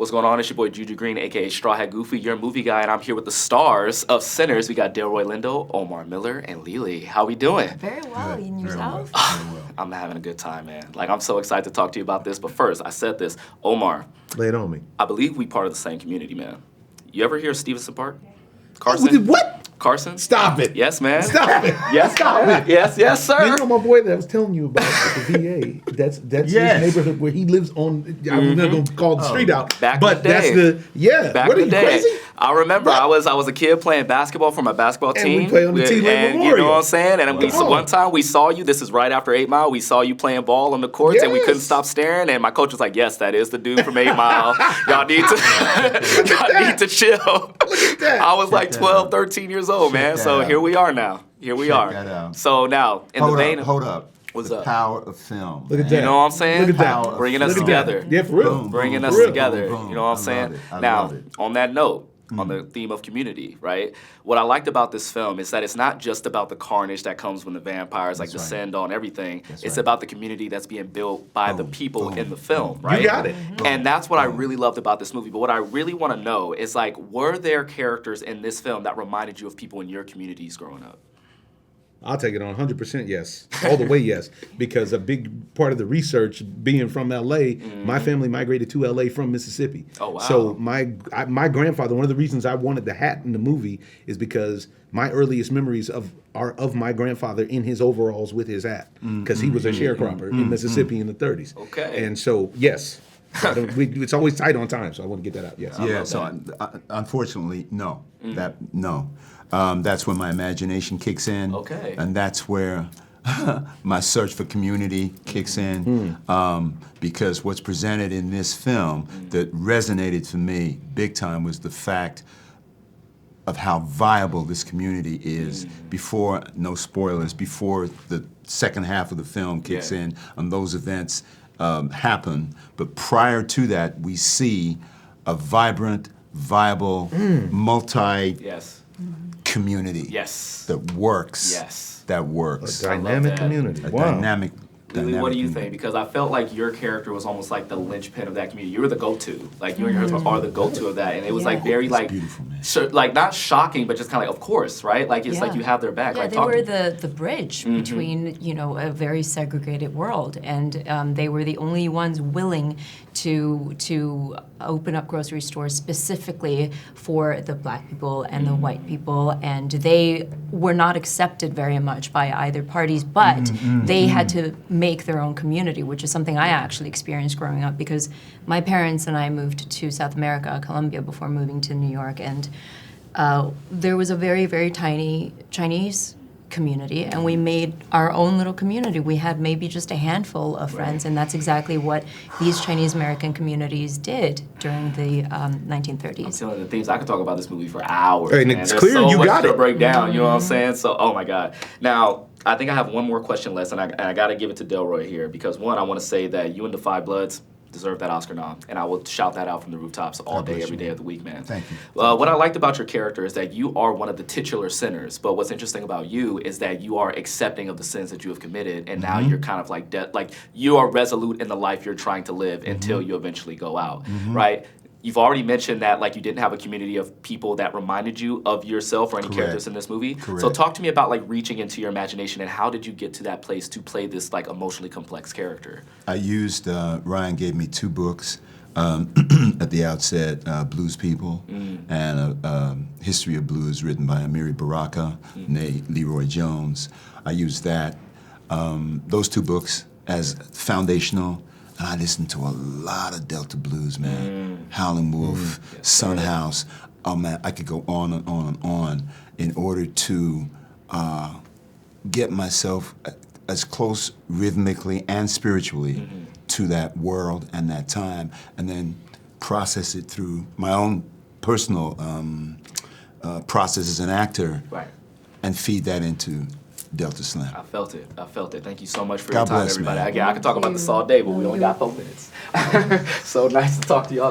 What's going on? It's your boy Juju Green, aka Straw Hat Goofy, your movie guy, and I'm here with the stars of Sinners. We got Delroy Lindo, Omar Miller, and Lily. How we doing? Very well, and yourself? Very well. I'm having a good time, man. Like, I'm so excited to talk to you about this. But first, I said this. Omar, Lay it on me. I believe we part of the same community, man. You ever hear of Stevenson Park? Carson? What? Carson? Stop it. Yes, man. Stop it. Yes, Stop it. Yes, sir. You know my boy that I was telling you about at the VA. That's Yes. his neighborhood where he lives on. I'm not gonna call the street out. Back in but the that's day. Back Back what in the are you day, crazy? I remember I was a kid playing basketball for my basketball And team. we play on the T-Lane and Memorial. You know what I'm saying? And we, Come on. one time we saw you. This is right after 8 Mile. We saw you playing ball on the courts, and we couldn't Yes. stop staring. And my coach was like, "Yes, that is the dude from 8 Mile. Y'all need to chill." Look at that. I was like that 12, out. 13 years old, Check man. that So out. here we are now. Here we Check are. that out. So now, in the vein of Hold up. What's the up? power of film. Look at man. that. You know what I'm saying? Look at that. Power. Bringing us Look at that. together. Yeah, for real. Boom, Bringing boom, us real. together. boom, You know what I'm I saying? love it. I Now, love it. on that note, on the theme of community, right? What I liked about this film is that it's not just about the carnage that comes when the vampires like That's right. descend on everything. That's It's right. about the community that's being built by the Boom, people boom, in the film, right? You got it. And that's what I really loved about this movie. But what I really want to know is like, were there characters in this film that reminded you of people in your communities growing up? I'll take it on 100% yes. All the way yes. Because a big part of the research being from LA, my family migrated to LA from Mississippi. Oh, wow. So my grandfather, one of the reasons I wanted the hat in the movie is because my earliest memories are of my grandfather in his overalls with his hat. Because he was a sharecropper in Mississippi in the 30s. Okay. And so, yes. It's always tight on time, so I want to get that out. Yes. Yeah. So unfortunately, no. That's when my imagination kicks in. Okay. And that's where my search for community kicks in. Because what's presented in this film that resonated for me big time was the fact of how viable this community is before, no spoilers, before the second half of the film kicks in and those events happen. But prior to that, we see a vibrant, viable, Yes. community Yes. that works. Yes. That works. Dynamic that. community. A Wow. dynamic. Lily, what do you community. think? Because I felt like your character was almost like the linchpin of that community. You were the go-to. Like, you and your husband are the go-to of that. And it was like very like, beautiful, man. like not shocking, but just kind of like, of course, right? Like, it's like you have their back. Yeah, like, they talk were to me. the bridge between, a very segregated world. And they were the only ones willing to open up grocery stores specifically for the black people and the white people. And they were not accepted very much by either parties, but they had to make their own community, which is something I actually experienced growing up because my parents and I moved to South America, Colombia, before moving to New York. And there was a very, very tiny Chinese community, and we made our own little community. We had maybe just a handful of friends, and that's exactly what these Chinese American communities did during the 1930s. Some of the things I could talk about this movie for hours. And man. it's There's clear so you much got to it. break down. You know what I'm saying? So, oh my God. Now, I think I have one more question left, and I got to give it to Delroy here because one, I want to say that you and the Five Bloods deserve that Oscar nom, and I will shout that out from the rooftops all God day, bless every you, day of the week, man. Thank you. What I liked about your character is that you are one of the titular sinners, but what's interesting about you is that you are accepting of the sins that you have committed, and now you're kind of like like you are resolute in the life you're trying to live until you eventually go out, right? You've already mentioned that like you didn't have a community of people that reminded you of yourself or any Correct. characters in this movie. So Correct. talk to me about like reaching into your imagination and how did you get to that place to play this like emotionally complex character? I used, Ryan gave me 2 books at the outset, Blues People and a History of Blues written by Amiri Baraka, nay Leroy Jones. I used that, those 2 books as foundational, and I listened to a lot of Delta Blues, man. Howlin' Wolf, Son House, oh man, I could go on and on and on in order to get myself as close rhythmically and spiritually to that world and that time, and then process it through my own personal process as an actor, Right. and feed that into Delta Slam. I felt it. I felt it. Thank you so much for God your time, bless, everybody. man. Again, I could talk about this all day, but we only got 4 minutes. So nice to talk to y'all.